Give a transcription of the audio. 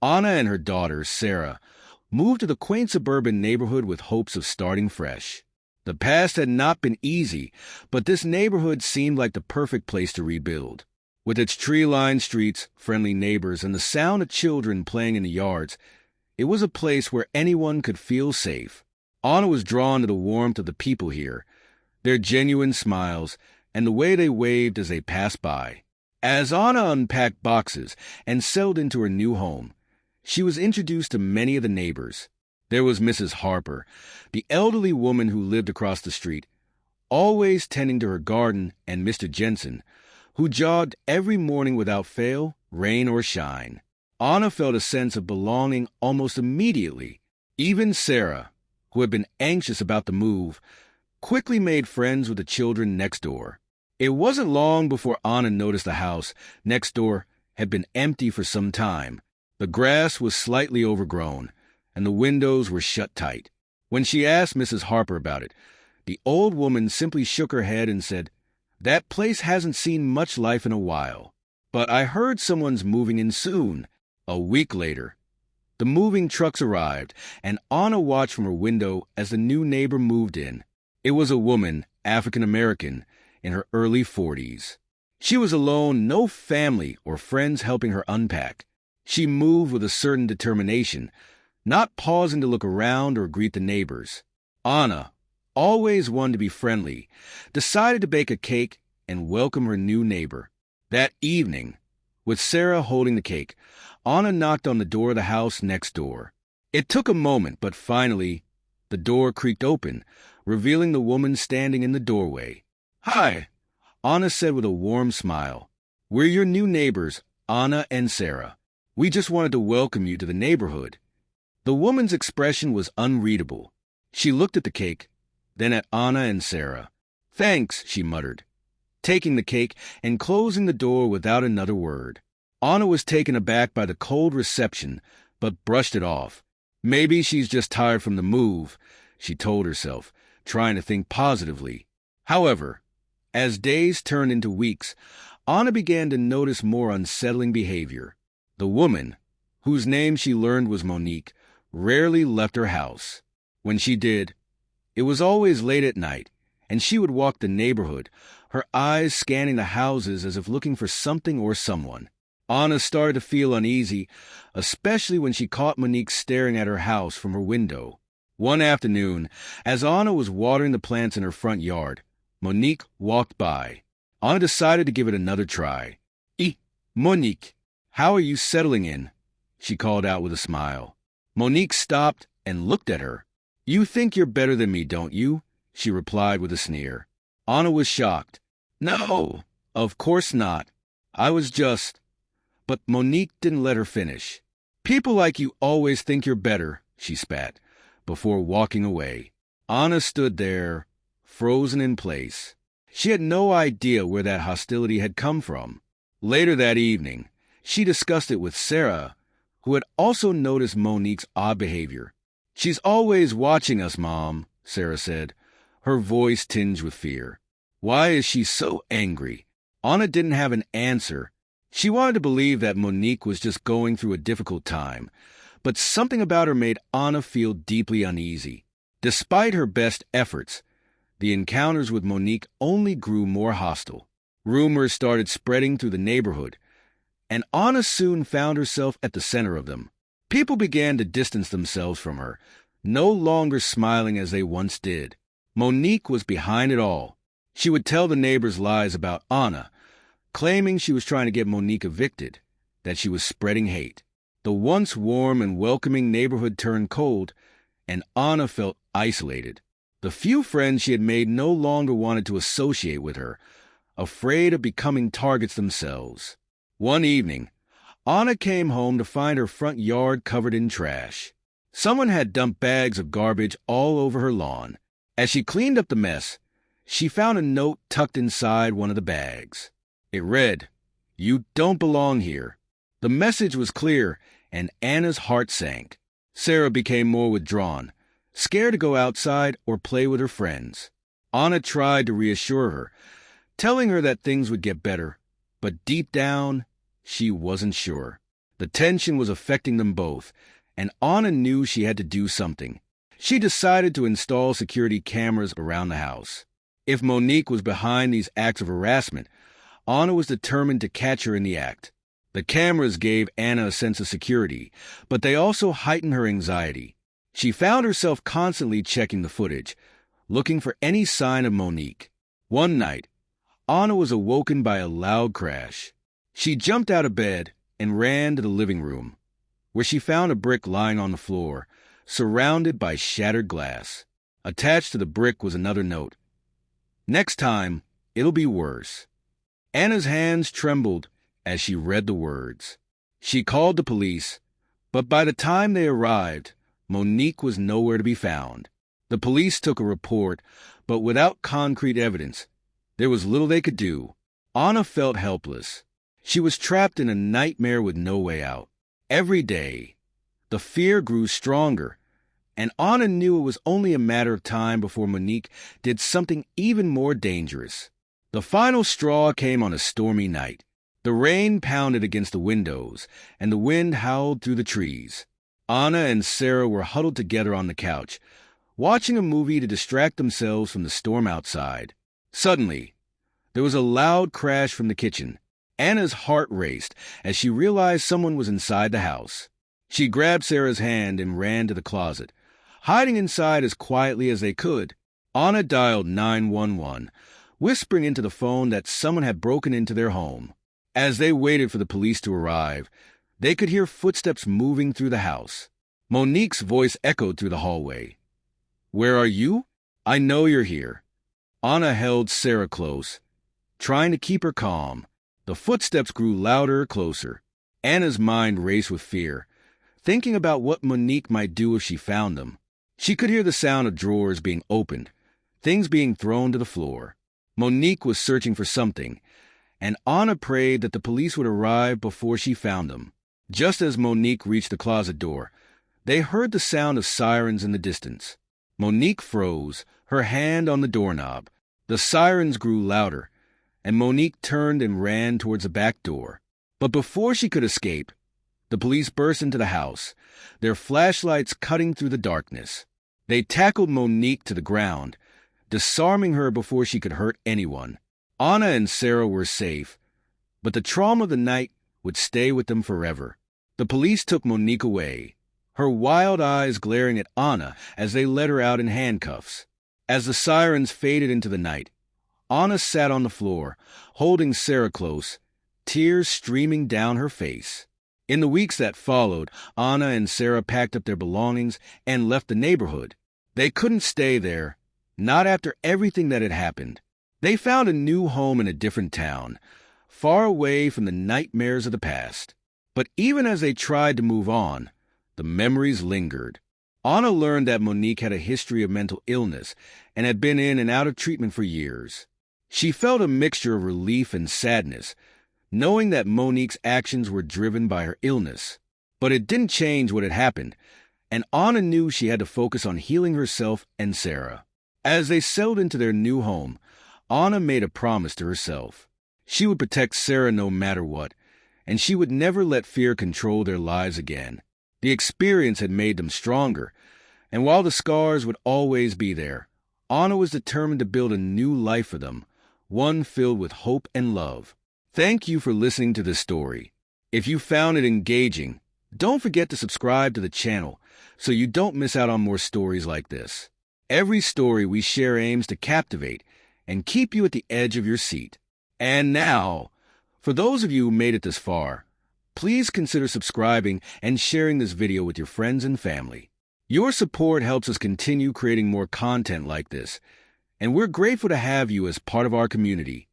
Anna and her daughter, Sarah, moved to the quaint suburban neighborhood with hopes of starting fresh. The past had not been easy, but this neighborhood seemed like the perfect place to rebuild. With its tree-lined streets, friendly neighbors, and the sound of children playing in the yards, it was a place where anyone could feel safe. Anna was drawn to the warmth of the people here, their genuine smiles, and the way they waved as they passed by. As Anna unpacked boxes and settled into her new home, she was introduced to many of the neighbors. There was Mrs. Harper, the elderly woman who lived across the street, always tending to her garden, and Mr. Jensen, who jogged every morning without fail, rain or shine. Anna felt a sense of belonging almost immediately. Even Sarah, who had been anxious about the move, quickly made friends with the children next door. It wasn't long before Anna noticed the house next door had been empty for some time. The grass was slightly overgrown, and the windows were shut tight. When she asked Mrs. Harper about it, the old woman simply shook her head and said, "That place hasn't seen much life in a while. But I heard someone's moving in soon." A week later, the moving trucks arrived, and Anna watched from her window as the new neighbor moved in. It was a woman, African American, in her early 40s. She was alone, no family or friends helping her unpack. She moved with a certain determination, not pausing to look around or greet the neighbors. Anna, always one to be friendly, decided to bake a cake and welcome her new neighbor. That evening, with Sarah holding the cake, Anna knocked on the door of the house next door. It took a moment, but finally, the door creaked open, revealing the woman standing in the doorway. "Hi," Anna said with a warm smile. "We're your new neighbors, Anna and Sarah. We just wanted to welcome you to the neighborhood." The woman's expression was unreadable. She looked at the cake, then at Anna and Sarah. "Thanks," she muttered, taking the cake and closing the door without another word. Anna was taken aback by the cold reception, but brushed it off. Maybe she's just tired from the move, she told herself, trying to think positively. However, as days turned into weeks, Anna began to notice more unsettling behavior. The woman, whose name she learned was Monique, rarely left her house. When she did, it was always late at night, and she would walk the neighborhood, her eyes scanning the houses as if looking for something or someone. Anna started to feel uneasy, especially when she caught Monique staring at her house from her window. One afternoon, as Anna was watering the plants in her front yard, Monique walked by. Anna decided to give it another try. Monique, how are you settling in?" she called out with a smile. Monique stopped and looked at her. "You think you're better than me, don't you?" she replied with a sneer. Anna was shocked. "No, of course not. I was just—" But Monique didn't let her finish. "People like you always think you're better," she spat, before walking away. Anna stood there, frozen in place. She had no idea where that hostility had come from. Later that evening, she discussed it with Sarah, who had also noticed Monique's odd behavior. "She's always watching us, Mom," Sarah said, her voice tinged with fear. "Why is she so angry?" Anna didn't have an answer. She wanted to believe that Monique was just going through a difficult time, but something about her made Anna feel deeply uneasy. Despite her best efforts, the encounters with Monique only grew more hostile. Rumors started spreading through the neighborhood, and Anna soon found herself at the center of them. People began to distance themselves from her, no longer smiling as they once did. Monique was behind it all. She would tell the neighbors lies about Anna, claiming she was trying to get Monique evicted, that she was spreading hate. The once warm and welcoming neighborhood turned cold, and Anna felt isolated. The few friends she had made no longer wanted to associate with her, afraid of becoming targets themselves. One evening, Anna came home to find her front yard covered in trash. Someone had dumped bags of garbage all over her lawn. As she cleaned up the mess, she found a note tucked inside one of the bags. It read, "You don't belong here." The message was clear, and Anna's heart sank. Sarah became more withdrawn, scared to go outside or play with her friends. Anna tried to reassure her, telling her that things would get better, but deep down, she wasn't sure. The tension was affecting them both, and Anna knew she had to do something. She decided to install security cameras around the house. If Monique was behind these acts of harassment, Anna was determined to catch her in the act. The cameras gave Anna a sense of security, but they also heightened her anxiety. She found herself constantly checking the footage, looking for any sign of Monique. One night, Anna was awoken by a loud crash. She jumped out of bed and ran to the living room, where she found a brick lying on the floor, surrounded by shattered glass. Attached to the brick was another note. "Next time, it'll be worse." Anna's hands trembled as she read the words. She called the police, but by the time they arrived, Monique was nowhere to be found. The police took a report, but without concrete evidence, there was little they could do. Anna felt helpless. She was trapped in a nightmare with no way out. Every day, the fear grew stronger, and Anna knew it was only a matter of time before Monique did something even more dangerous. The final straw came on a stormy night. The rain pounded against the windows, and the wind howled through the trees. Anna and Sarah were huddled together on the couch, watching a movie to distract themselves from the storm outside. Suddenly, there was a loud crash from the kitchen. Anna's heart raced as she realized someone was inside the house. She grabbed Sarah's hand and ran to the closet, hiding inside as quietly as they could. Anna dialed 911, whispering into the phone that someone had broken into their home. As they waited for the police to arrive, they could hear footsteps moving through the house. Monique's voice echoed through the hallway. "Where are you? I know you're here." Anna held Sarah close, trying to keep her calm. The footsteps grew louder, closer. Anna's mind raced with fear, thinking about what Monique might do if she found them. She could hear the sound of drawers being opened, things being thrown to the floor. Monique was searching for something, and Anna prayed that the police would arrive before she found them. Just as Monique reached the closet door, they heard the sound of sirens in the distance. Monique froze, her hand on the doorknob. The sirens grew louder, and Monique turned and ran towards the back door. But before she could escape, the police burst into the house, their flashlights cutting through the darkness. They tackled Monique to the ground, disarming her before she could hurt anyone. Anna and Sarah were safe, but the trauma of the night would stay with them forever. The police took Monique away, her wild eyes glaring at Anna as they led her out in handcuffs. As the sirens faded into the night, Anna sat on the floor, holding Sarah close, tears streaming down her face. In the weeks that followed, Anna and Sarah packed up their belongings and left the neighborhood. They couldn't stay there, not after everything that had happened. They found a new home in a different town, far away from the nightmares of the past. But even as they tried to move on, the memories lingered. Anna learned that Monique had a history of mental illness and had been in and out of treatment for years. She felt a mixture of relief and sadness, knowing that Monique's actions were driven by her illness. But it didn't change what had happened, and Anna knew she had to focus on healing herself and Sarah. As they settled into their new home, Anna made a promise to herself. She would protect Sarah no matter what, and she would never let fear control their lives again. The experience had made them stronger, and while the scars would always be there, Anna was determined to build a new life for them, one filled with hope and love. Thank you for listening to this story. If you found it engaging, don't forget to subscribe to the channel so you don't miss out on more stories like this. Every story we share aims to captivate and keep you at the edge of your seat. And now, for those of you who made it this far, please consider subscribing and sharing this video with your friends and family. Your support helps us continue creating more content like this, and we're grateful to have you as part of our community.